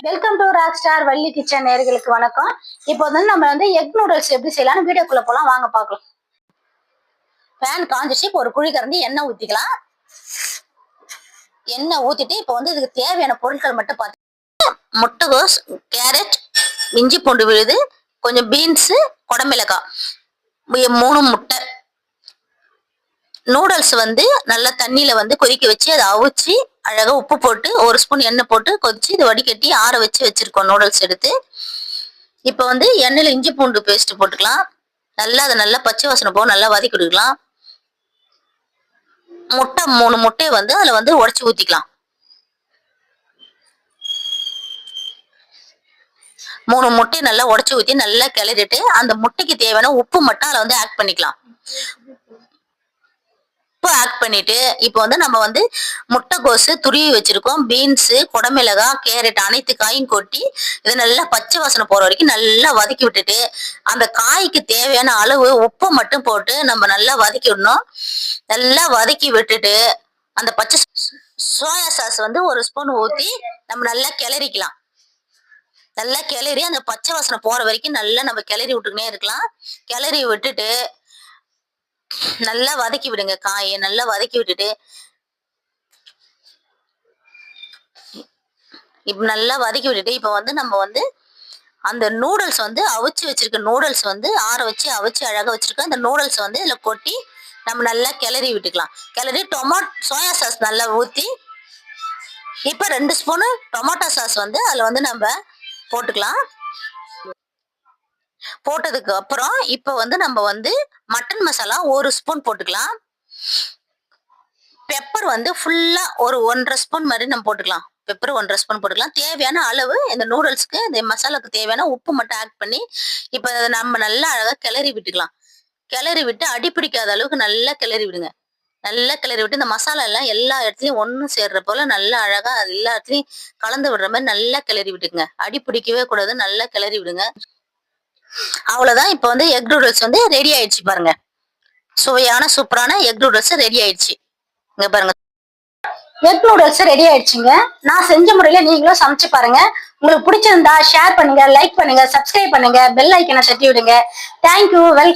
Welcome to rock star Valli kitchen நேயர்களுக்கு வணக்கம். இப்போ நம்ம எக் நூடுல்ஸ் எப்படி செய்யலாம்னு வீடியோக்குள்ள போலாம், வாங்க பார்க்கலாம். பேன் காஞ்சிச்சு, இப்போ ஒரு குழி கரண்டி எண்ணெய் ஊத்திக்கலாம். எண்ணெய் ஊத்திட்டு இப்போ இதுக்கு தேவையான பொருட்கள் மட்டும் பார்த்து, முட்டைகோஸ், கேரட், இஞ்சி பூண்டு விழுது, கொஞ்சம் பீன்ஸ், குடமிளகாய், 3 முட்டை. நூடுல்ஸ் நல்லா தண்ணியில கொதிக்க வச்சு அதை அவிச்சு அழகா உப்பு போட்டு 1 ஸ்பூன் எண்ணெய் போட்டு கொதிச்சு இது வடிகட்டி ஆற வச்சு வச்சிருக்கோம் நூடுல்ஸ் எடுத்து. இப்ப எண்ணெயில இஞ்சி பூண்டு பேஸ்ட் போட்டுக்கலாம். அதை நல்லா பச்சை வாசனை போக நல்லா வதக்கி விட்டுக்கலாம். முட்டை 3 முட்டையை அதுல உடைச்சு ஊத்திக்கலாம். 3 முட்டையை நல்லா உடைச்சு ஊத்தி நல்லா கிளறிட்டு அந்த முட்டைக்கு தேவையான உப்பு மட்டும் அதுல ஆட் பண்ணிக்கலாம். ஆட் பண்ணிட்டு இப்போ நம்ம முட்டைகோசு துருவி வச்சிருக்கோம், பீன்ஸ், குடமிளகாய், கேரட் அனைத்து காயும் கொட்டி இதை நல்லா பச்சை வாசனை போற வரைக்கும் நல்லா வதக்கி விட்டுட்டு அந்த காய்க்கு தேவையான அளவு உப்பு மட்டும் போட்டு நம்ம நல்லா வதக்கி விடணும். நல்லா வதக்கி விட்டுட்டு அந்த பச்சை சோயா சாஸ் 1 ஸ்பூன் ஊத்தி நம்ம நல்லா கிளறிக்கலாம். நல்லா கிளறி அந்த பச்சை வாசனை போற வரைக்கும் நல்லா நம்ம கிளறி விட்டுக்கினே இருக்கலாம். கிளறி விட்டுட்டு நல்லா வதக்கி விடுங்க. காயை நல்லா வதக்கி விட்டுட்டு இப்ப நல்லா வதக்கி விட்டுட்டு இப்ப நம்ம அந்த நூடுல்ஸ் அவிச்சு வச்சிருக்க நூடுல்ஸ் ஆற வச்சு அவிச்சு அழகா வச்சிருக்க அந்த நூடுல்ஸ் இதுல கொட்டி நம்ம நல்லா கிளறி விட்டுக்கலாம். கிளறி சோயா சாஸ் நல்லா ஊத்தி இப்ப 2 ஸ்பூனு டொமேட்டோ சாஸ் அதுல நம்ம போட்டுக்கலாம். போட்டதுக்கு அப்புறம் இப்ப நம்ம மட்டன் மசாலா 1 ஸ்பூன் போட்டுக்கலாம். பெப்பர் ஃபுல்லா ஒரு 1.5 ஸ்பூன் மாதிரி நம்ம போட்டுக்கலாம். பெப்பர் 1.5 ஸ்பூன் போட்டுக்கலாம். தேவையான அளவு இந்த நூடுல்ஸ்க்கு இந்த மசாலாக்கு தேவையான உப்பு மட்டும் ஆட் பண்ணி இப்ப நம்ம நல்லா அழகா கிளறி விட்டுக்கலாம். கிளறி விட்டு அடி பிடிக்காத அளவுக்கு நல்லா கிளறி விடுங்க. நல்லா கிளறி விட்டு இந்த மசாலா எல்லாம் எல்லா இடத்துலயும் ஒன்னும் சேர்ற போல நல்லா அழகா எல்லா இடத்துலயும் கலந்து விடுற மாதிரி நல்லா கிளறி விட்டுக்குங்க. அடி பிடிக்கவே கூடாது, நல்லா கிளறி விடுங்க. அவ்வளவுதான். இப்ப எக் நூடுல்ஸ் ரெடி ஆயிடுச்சு பாருங்க. சுவையான சூப்பரான எக் நூடுல்ஸ் ரெடி ஆயிடுச்சு. இங்க பாருங்க, எக் நூடுல்ஸ் ரெடி ஆயிடுச்சுங்க. நான் செஞ்ச முறையில நீங்களும் சமைச்சு பாருங்க. உங்களுக்கு பிடிச்சிருந்தா ஷேர் பண்ணுங்க, லைக் பண்ணுங்க, சப்ஸ்கிரைப் பண்ணுங்க, பெல் ஐக்கனை தட்டி விடுங்க. Thank you, welcome.